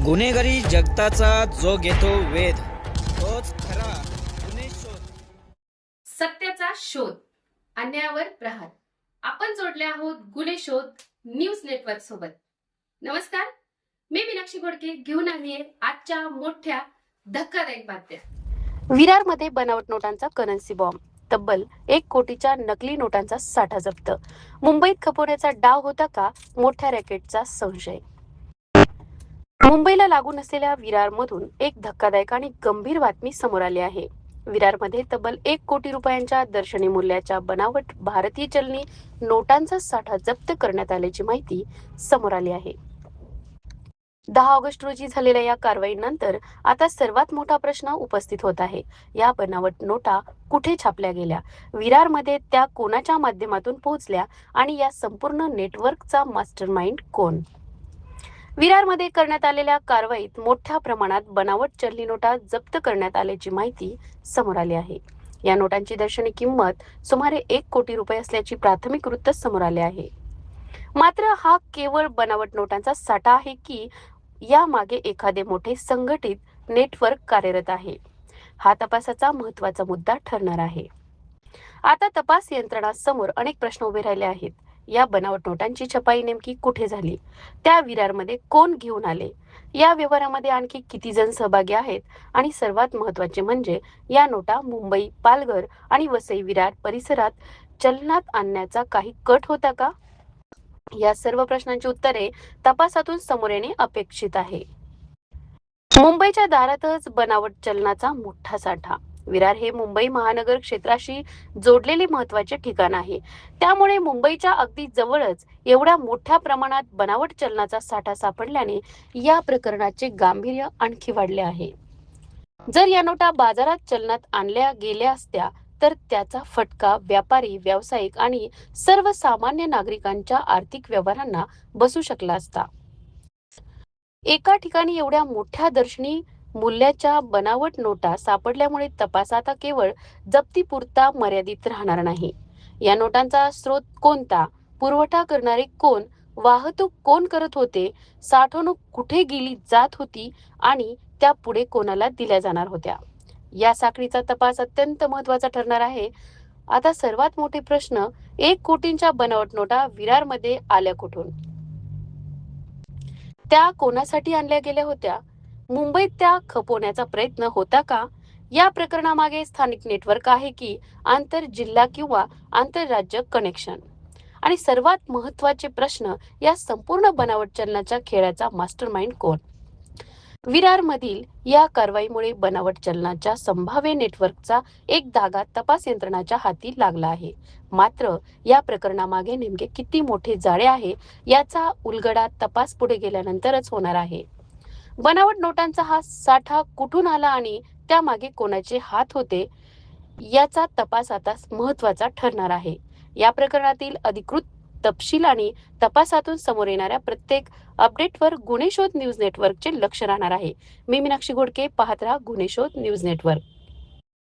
गुन्हेगारी जगताचा जो घेतो वेध तोच खरा गुन्हे शोध. सत्याचा शोध, अन्यायावर प्रहार. आपण जोडले आहोत गुन्हे शोध न्यूज नेटवर्क सोबत. नमस्कार, मी मीनाक्षी घोडके घेऊन आली आहे आजच्या मोठ्या धक्कादायक बातम्या. विरारमध्ये बनावट नोटांचा करन्सी बॉम्ब, तब्बल 1 कोटीच्या नकली नोटांचा साठा जप्त. मुंबईत खपवण्याचा डाव होता का, मोठ्या रॅकेटचा संशय. मुंबईला लागून असलेल्या विरारमधून एक धक्कादायक आणि गंभीर बातमी समोर आली आहे. विरारमध्ये तब्बल 1 कोटी रुपयांच्या दर्शनी मूल्याच्या बनावट भारतीय चलनी नोटांचा साठा जप्त करण्यात आल्याची माहिती समोर आली आहे. 10 ऑगस्ट रोजी झालेल्या या कारवाईनंतर आता सर्वात मोठा प्रश्न उपस्थित होत आहे. या बनावट नोटा कुठे छापल्या गेल्या, विरारमध्ये त्या कोणाच्या माध्यमातून पोहोचल्या आणि या संपूर्ण नेटवर्कचा मास्टरमाइंड कोण. विरारमध्ये करण्यात आलेल्या कारवाईत मोठ्या प्रमाणात बनावट चलनी नोटा जप्त करण्यात आल्याची माहिती समोर आली आहे. या नोटांची दर्शनी किंमत सुमारे 1 कोटी रुपये असल्याची प्राथमिक वृत्त समोर आले आहे. मात्र हा केवळ बनावट नोटांचा साठा आहे की यामागे एखादे मोठे संघटित नेटवर्क कार्यरत आहे, हा तपासाचा महत्त्वाचा मुद्दा ठरणार आहे. आता तपास यंत्रणांसमोर अनेक प्रश्न उभे राहिले आहेत. या बनावट नोटांची छपाई नेमकी कुठे झाली, त्या विरारमध्ये कोण घेऊन आले, या व्यवहारामध्ये आणखी किती जण सहभागी आहेत आणि सर्वात महत्त्वाचे म्हणजे या नोटा मुंबई, पालघर आणि वसई विरार परिसरात चलनात आणण्याचा काही कट होता का. या सर्व प्रश्नांची उत्तरे तपासातून समोर येणे अपेक्षित आहे. मुंबईच्या दारातच बनावट चलनाचा मोठा साठा. विरार हे मुंबई महानगर क्षेत्राशी जोडलेले महत्त्वाचे ठिकाण आहे. त्यामुळे मुंबईच्या अगदी जवळच एवढ्या मोठ्या प्रमाणात बनावट चलनाचा साठा सापडल्याने या प्रकरणाचे गांभीर्य आणखी वाढले आहे. जर या नोटा बाजारात चलनात आणल्या गेल्या असत्या तर त्याचा फटका व्यापारी, व्यावसायिक आणि सर्वसामान्य नागरिकांच्या आर्थिक व्यवहारांना बसू शकला असता. एका ठिकाणी एवढ्या मोठ्या दर्शनी मूल्याच्या बनावट नोटा सापडल्यामुळे तपास आता केवळ जप्तीपुरता मर्यादित राहणार नाही. या नोटांचा स्रोत कोणता, पुरवठा करणारे कोण, वाहतूक कोण करत होते, साठवणूक कुठे गेली जात होती आणि त्या पुढे कोणाला दिल्या जाणार होत्या, या साखळीचा तपास अत्यंत महत्त्वाचा ठरणार आहे. आता सर्वात मोठे प्रश्न, 1 कोटींच्या बनावट नोटा विरारमध्ये आल्या कुठून, त्या कोणासाठी आणल्या गेल्या होत्या, मुंबईत त्या खपवण्याचा प्रयत्न होता का. या प्रकरणामागे स्थानिक नेटवर्क आहे की आंतर जिल्हा किंवा आंतरराज्य कनेक्शन. आणि सर्वात महत्त्वाचे प्रश्न, या संपूर्ण बनावट चलनाच्या खेळाचा मास्टरमाइंड कोण. विरारमधील या कारवाईमुळे बनावट चलनाच्या संभाव्य नेटवर्कचा एक धागा तपास यंत्रणाच्या हाती लागला आहे. मात्र या प्रकरणामागे नेमके किती मोठे जाळे आहे याचा उलगडा तपास पुढे गेल्यानंतरच होणार आहे. बनावट नोटांचा हा साठा कुठून आला आणि त्यामागे कोणाचे हात होते, याचा तपास आता महत्त्वाचा ठरणार आहे. या प्रकरणातील अधिकृत तपशील आणि तपासातून समोर येणाऱ्या प्रत्येक अपडेटवर गुन्हे शोध न्यूज नेटवर्कचे लक्ष राहणार आहे. मी मीनाक्षी घोडके, पाहत राहा गुन्हे शोध न्यूज नेटवर्क.